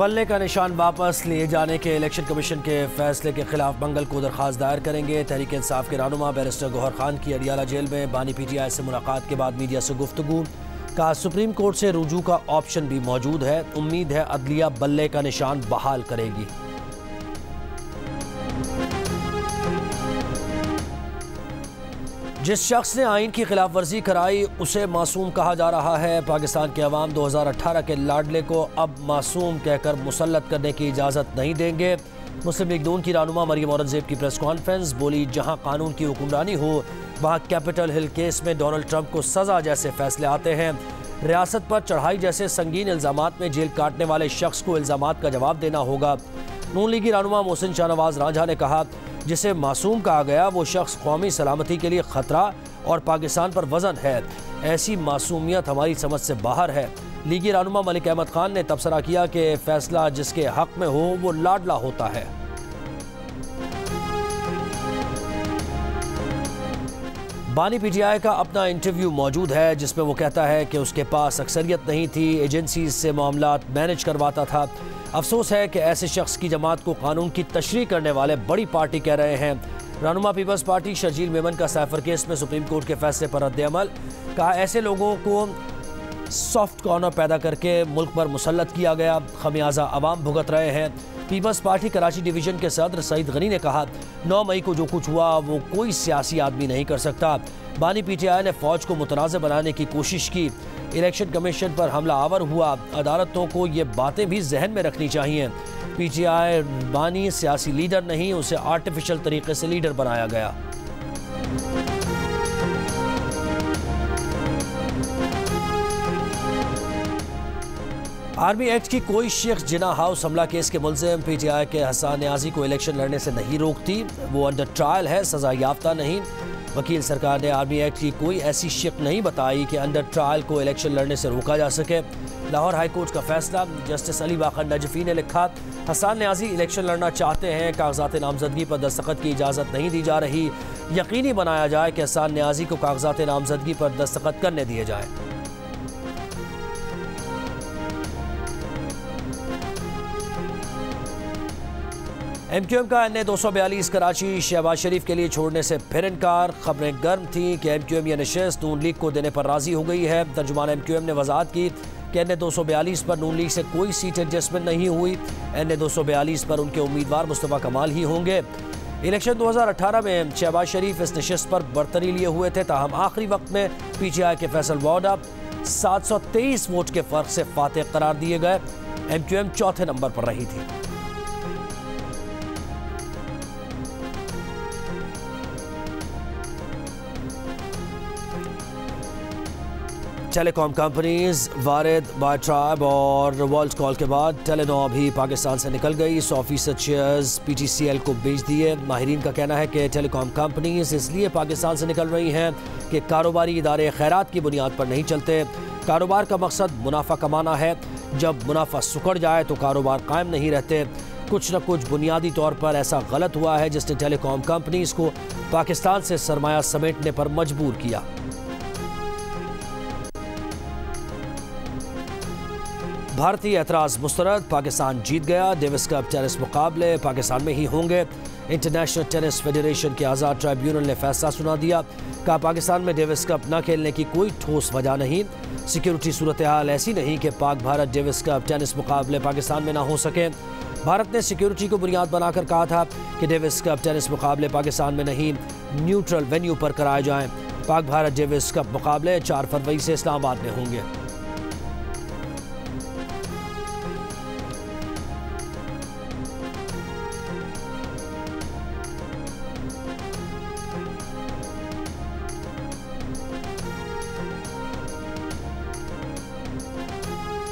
बल्ले का निशान वापस लिए जाने के इलेक्शन कमीशन के फैसले के खिलाफ मंगल को दरखास्त दायर करेंगे। तहरीक इंसाफ के रहनुमा बैरिस्टर गौहर खान की अडियाला जेल में बानी PTI से मुलाकात के बाद मीडिया से गुफ्तगू। कहा सुप्रीम कोर्ट से रुजू का ऑप्शन भी मौजूद है, उम्मीद है अदलिया बल्ले का निशान बहाल करेगी। जिस शख्स ने आइन की खिलाफ वर्जी कराई उसे मासूम कहा जा रहा है। पाकिस्तान के अवाम 2018 के लाडले को अब मासूम कहकर मुसल्लत करने की इजाज़त नहीं देंगे। मुस्लिम लीग नून की रहनुमा मरियम औरंगजेब की प्रेस कॉन्फ्रेंस। बोली, जहां कानून की हुक्मरानी हो वहां कैपिटल हिल केस में डोनाल्ड ट्रंप को सज़ा जैसे फैसले आते हैं। रियासत पर चढ़ाई जैसे संगीन इल्ज़ामात में जेल काटने वाले शख्स को इल्ज़ामात का जवाब देना होगा। नून लीगी रहनुमा मोहसिन शाहनवाज रांझा ने कहा, जिसे मासूम कहा गया वो शख्स कौमी सलामती के लिए ख़तरा और पाकिस्तान पर वज़न है। ऐसी मासूमियत हमारी समझ से बाहर है। लीगी रहनुमा मलिक अहमद खान ने तबसरा किया कि फैसला जिसके हक में हो वो लाडला होता है। बानी PTI का अपना इंटरव्यू मौजूद है जिसमें वो कहता है कि उसके पास अक्सरियत नहीं थी, एजेंसीज से मामलात मैनेज करवाता था। अफसोस है कि ऐसे शख्स की जमात को कानून की तशरीह करने वाले बड़ी पार्टी कह रहे हैं। रहनुमा पीपल्स पार्टी शर्जील मेमन का साइफर केस में सुप्रीम कोर्ट के फैसले पर रद्द-ए-अमल। कहा, ऐसे लोगों को सॉफ्ट कॉर्नर पैदा करके मुल्क पर मुसल्लत किया गया, खमियाजा अवाम भुगत रहे हैं। पीपल्स पार्टी कराची डिवीज़न के सदर सईद गनी ने कहा, 9 मई को जो कुछ हुआ वो कोई सियासी आदमी नहीं कर सकता। बानी PTI ने फ़ौज को मुतनाज़ बनाने की कोशिश की, इलेक्शन कमीशन पर हमला आवर हुआ। अदालतों को ये बातें भी जहन में रखनी चाहिए। PTI बानी सियासी लीडर नहीं, उसे आर्टिफिशियल तरीके से लीडर बनाया गया। आर्मी एक्ट की कोई शख्स जिना हाउस हमला केस के मुलजिम PTI के हसन न्याजी को इलेक्शन लड़ने से नहीं रोकती। वो अंडर ट्रायल है, सजा याफ्ता नहीं। वकील सरकार ने आर्मी एक्ट की कोई ऐसी शिक नहीं बताई कि अंडर ट्रायल को इलेक्शन लड़ने से रोका जा सके। लाहौर हाई कोर्ट का फैसला। जस्टिस अली बाकर नजफी ने लिखा, हसन न्याजी इलेक्शन लड़ना चाहते हैं, कागजात नामजदगी पर दस्तखत की इजाज़त नहीं दी जा रही। यकीनी बनाया जाए कि हसन न्याजी को कागजात नामजदगी पर दस्तखत करने दिए जाए। MQM का NA 242 कराची शहबाज शरीफ के लिए छोड़ने से फिर इनकार। खबरें गर्म थीं कि MQM ये नशिस्त नून लीग को देने पर राजी हो गई है। तर्जुमान MQM ने वजाहत की कि NA 242 पर नून लीग से कोई सीट एडजस्टमेंट नहीं हुई। NA 242 पर उनके उम्मीदवार मुस्तफा कमाल ही होंगे। इलेक्शन 2018 में शहबाज शरीफ इस नशिस्त पर बरतरी लिए हुए थे, ताहम आखिरी वक्त में PTI के फैसल वाडा 723 वोट के फर्क से फातेह करार दिए गए। MQM चौथे नंबर पर रही थी। टेलीकॉम कंपनीज वारिद, बाय ट्राइब और वर्ल्ड कॉल के बाद टेलीनॉर भी पाकिस्तान से निकल गई। 100% शेयर्स PTCL को बेच दिए। माहिरीन का कहना है कि टेलीकॉम कंपनीज इसलिए पाकिस्तान से निकल रही हैं कि कारोबारी इदारे खैरात की बुनियाद पर नहीं चलते। कारोबार का मकसद मुनाफा कमाना है। जब मुनाफा सुकड़ जाए तो कारोबार कायम नहीं रहते। कुछ न कुछ बुनियादी तौर पर ऐसा गलत हुआ है जिसने टेलीकॉम कंपनीज को पाकिस्तान से सरमाया समेटने पर मजबूर किया। भारतीय एतराज़ मुस्तरद, पाकिस्तान जीत गया। डेविस कप टेनिस मुकाबले पाकिस्तान में ही होंगे। इंटरनेशनल टेनिस फेडरेशन के आज़ाद ट्राइब्यूनल ने फैसला सुना दिया। कहा, पाकिस्तान में डेविस कप न खेलने की कोई ठोस वजह नहीं। सिक्योरिटी सूरत हाल ऐसी नहीं कि Pak Bharat Davis cup tennis मुकाबले पाकिस्तान में ना हो सके। भारत ने सिक्योरिटी को बुनियाद बनाकर कहा था कि डेविस कप टेनिस मुकाबले पाकिस्तान में नहीं, न्यूट्रल वेन्यू पर कराए जाएं। पाक भारत डेविस कप मुकाबले 4 फरवरी से इस्लामाबाद में होंगे।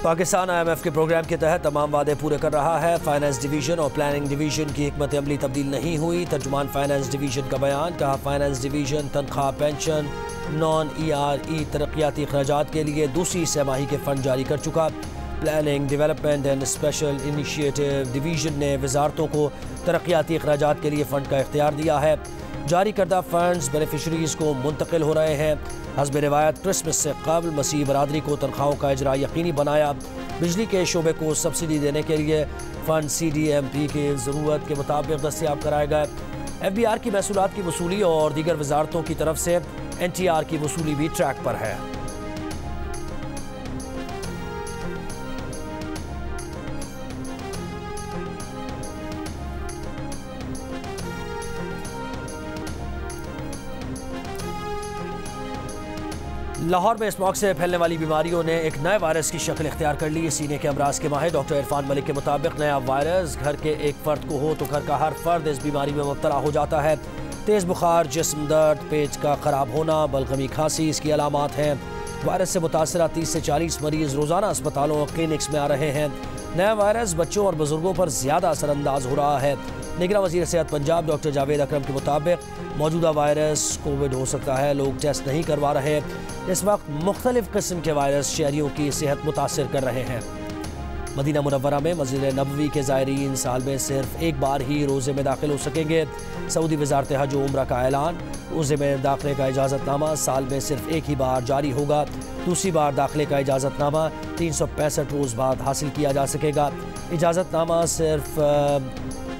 पाकिस्तान IMF के प्रोग्राम के तहत तमाम वादे पूरे कर रहा है। फाइनेंस डिवीज़न और प्लानिंग डिवीज़न की हिकमत अमली तब्दील नहीं हुई। तर्जुमान फाइनेंस डिवीज़न का बयान। कहा, फाइनेंस डिवीज़न तनख्वाह, पेंशन, नॉन ERE तरक्याती अखराजात के लिए दूसरी सहमाही के फ़ंड जारी कर चुका। Planning, development and special initiative division ने वजारतों को तरक्याती अखराजात के लिए फ़ंड का इख्तियार दिया है। जारी करदा फंड्स बेनिफिशरीज़ को मुंतकिल हो रहे हैं। हस्ब रिवायत क्रिसमस से कबल मसीह बरादरी को तनख्वाहों का इजरा यकीनी बनाया। बिजली के शोबे को सब्सिडी देने के लिए फंड CDMP की ज़रूरत के मुताबिक दस्तियाब कराया गया। FBR की महसूलात की वसूली और दीगर वजारतों की तरफ से NTR की वसूली भी ट्रैक पर है। लाहौर में स्मॉग से फैलने वाली बीमारियों ने एक नए वायरस की शक्ल इख्तियार कर ली। सीने के अमराज के माहिर डॉक्टर इरफान मलिक के मुताबिक नया वायरस घर के एक फर्द को हो तो घर का हर फर्द इस बीमारी में मुब्तला हो जाता है। तेज़ बुखार, जिस्म दर्द, पेट का ख़राब होना, बलगमी, खांसी इसकी अलामात हैं। वायरस से मुतासरा 30 से 40 मरीज़ रोज़ाना अस्पतालों और क्लिनिक्स में आ रहे हैं। नया वायरस बच्चों और बुजुर्गों पर ज़्यादा असरअंदाज हो रहा है। निगरान वज़ीर सेहत पंजाब डॉक्टर जावेद अकरम के मुताबिक मौजूदा वायरस कोविड हो सकता है, लोग टेस्ट नहीं करवा रहे। इस वक्त मुख्तलिफ किस्म के वायरस शहरियों की सेहत मुतासर कर रहे हैं। मदीना मुनव्वरा में मस्जिद नबवी के ज़ायरीन साल में सिर्फ एक बार ही रोज़े में दाखिल हो सकेंगे। सऊदी वज़ारत हज व उम्रा का ऐलान, रोज़े में दाखिले का इजाज़तनामा साल में सिर्फ एक ही बार जारी होगा। दूसरी बार दाखिले का इजाज़तनामा 365 रोज़ बाद हासिल किया जा सकेगा। इजाज़तनामा सिर्फ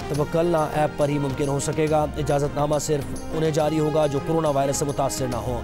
तवक्कलना ऐप पर ही मुमकिन हो सकेगा। इजाज़तनामा सिर्फ उन्हें जारी होगा जो कोरोना वायरस से मुतासर ना हो।